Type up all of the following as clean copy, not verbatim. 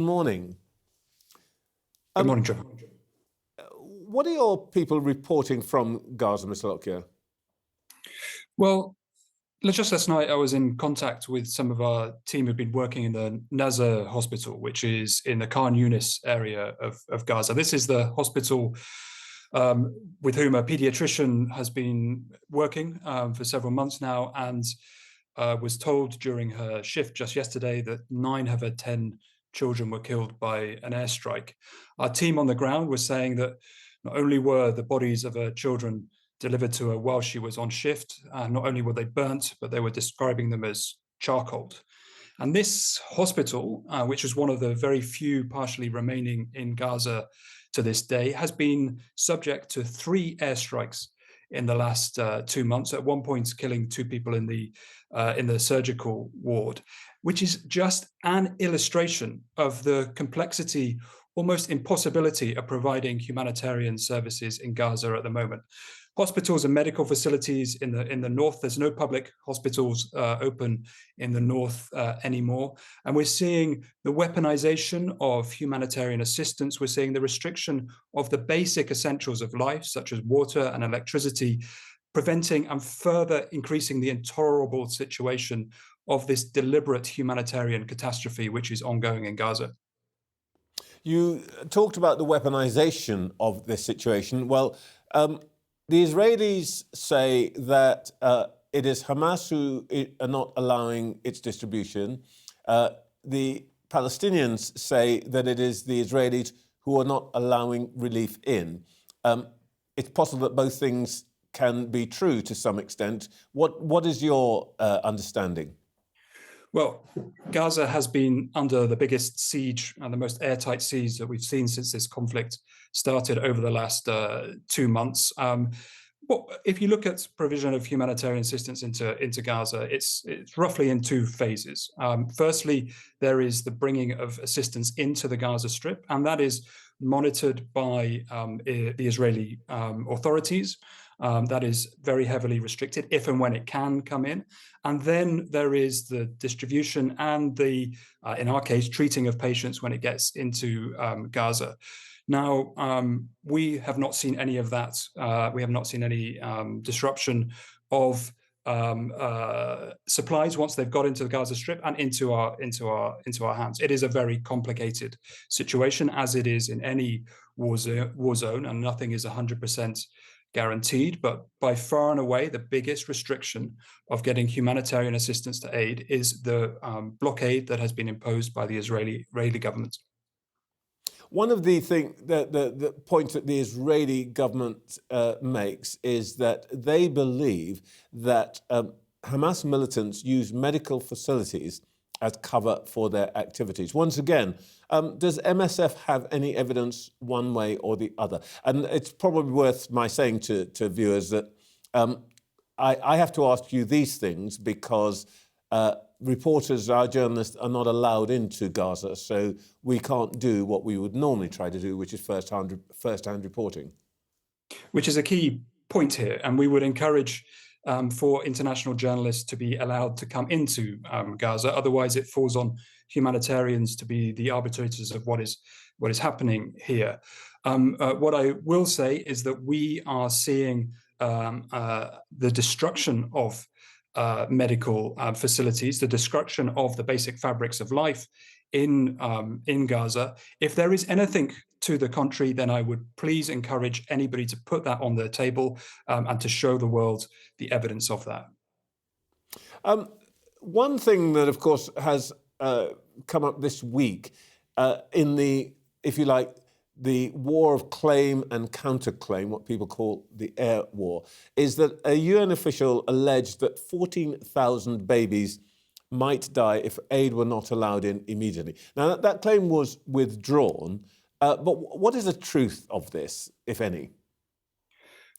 Morning. Good morning, Trevor. What are your people reporting from Gaza, Mr. Lockyear? Well, just last night I was in contact with some of our team who've been working in the Nasser Hospital, which is in the Khan Yunis area of Gaza. This is the hospital with whom a pediatrician has been working for several months now, and was told during her shift just yesterday that 9 of her 10 children were killed by an airstrike. Our team on the ground was saying that not only were the bodies of her children delivered to her while she was on shift, not only were they burnt, but they were describing them as charcoaled. And this hospital, which is one of the very few partially remaining in Gaza to this day, has been subject to 3 airstrikes in the last 2 months, at one point killing 2 people in the surgical ward, which is just an illustration of the complexity, almost impossibility of providing humanitarian services in Gaza at the moment. Hospitals and medical facilities in the north, there's no public hospitals open in the north anymore. And we're seeing the weaponization of humanitarian assistance. We're seeing the restriction of the basic essentials of life, such as water and electricity, preventing and further increasing the intolerable situation of this deliberate humanitarian catastrophe which is ongoing in Gaza. You talked about the weaponization of this situation. Well, the Israelis say that it is Hamas who are not allowing its distribution. The Palestinians say that it is the Israelis who are not allowing relief in. It's possible that both things can be true to some extent. What is your understanding? Well, Gaza has been under the biggest siege and the most airtight siege that we've seen since this conflict started over the last 2 months. Well, if you look at provision of humanitarian assistance into Gaza, it's roughly in 2 phases. Firstly, there is the bringing of assistance into the Gaza Strip, and that is monitored by the Israeli authorities. That is very heavily restricted if and when it can come in. And then there is the distribution and the, in our case, treating of patients when it gets into Gaza. Now, we have not seen any of that. We have not seen any disruption of supplies once they've got into the Gaza Strip and into our hands. It is a very complicated situation, as it is in any war zone, and nothing is 100% guaranteed. But by far and away, the biggest restriction of getting humanitarian assistance to aid is the blockade that has been imposed by the Israeli government. One of the points that the Israeli government makes is that they believe that Hamas militants use medical facilities as cover for their activities. Once again, does MSF have any evidence one way or the other? And it's probably worth my saying to viewers that I have to ask you these things because reporters, our journalists, are not allowed into Gaza, so we can't do what we would normally try to do, which is first-hand reporting. Which is a key point here, and we would encourage for international journalists to be allowed to come into Gaza. Otherwise, it falls on humanitarians to be the arbitrators of what is happening here. What I will say is that we are seeing the destruction of medical facilities, the destruction of the basic fabrics of life in Gaza. If there is anything to the contrary, then I would please encourage anybody to put that on their table and to show the world the evidence of that. One thing that, of course, has come up this week in the, if you like, the war of claim and counterclaim, what people call the air war, is that a UN official alleged that 14,000 babies might die if aid were not allowed in immediately. Now, that claim was withdrawn, but what is the truth of this, if any?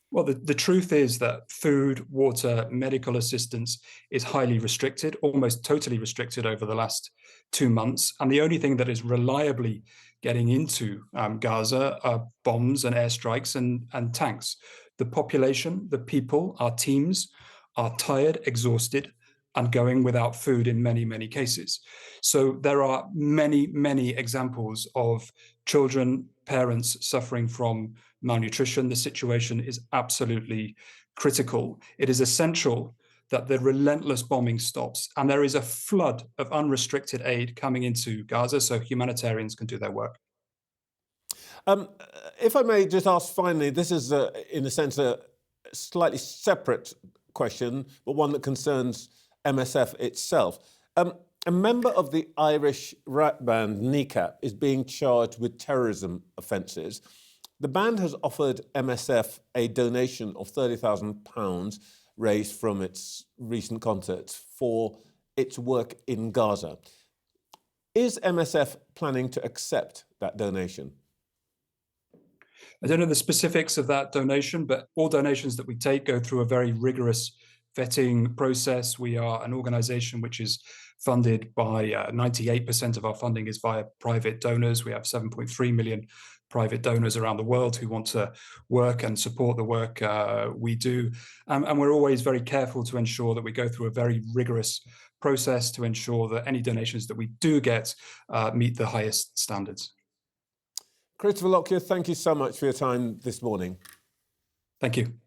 Well, the truth is that food, water, medical assistance is highly restricted, almost totally restricted over the last 2 months. And the only thing that is reliably getting into Gaza are bombs and airstrikes and tanks. The population, the people, our teams are tired, exhausted, and going without food in many, many cases. So there are many, many examples of children, parents suffering from malnutrition. The situation is absolutely critical. It is essential that the relentless bombing stops and there is a flood of unrestricted aid coming into Gaza so humanitarians can do their work. If I may just ask finally, this is, in a sense, a slightly separate question, but one that concerns MSF itself. A member of the Irish rap band NECAP is being charged with terrorism offences. The band has offered MSF a donation of £30,000 raised from its recent concerts for its work in Gaza. Is MSF planning to accept that donation? I don't know the specifics of that donation, but all donations that we take go through a very rigorous vetting process. We are an organization which is funded by 98% of our funding is via private donors. We have 7.3 million private donors around the world who want to work and support the work we do. And we're always very careful to ensure that we go through a very rigorous process to ensure that any donations that we do get meet the highest standards. Christopher Lockyear, thank you so much for your time this morning. Thank you.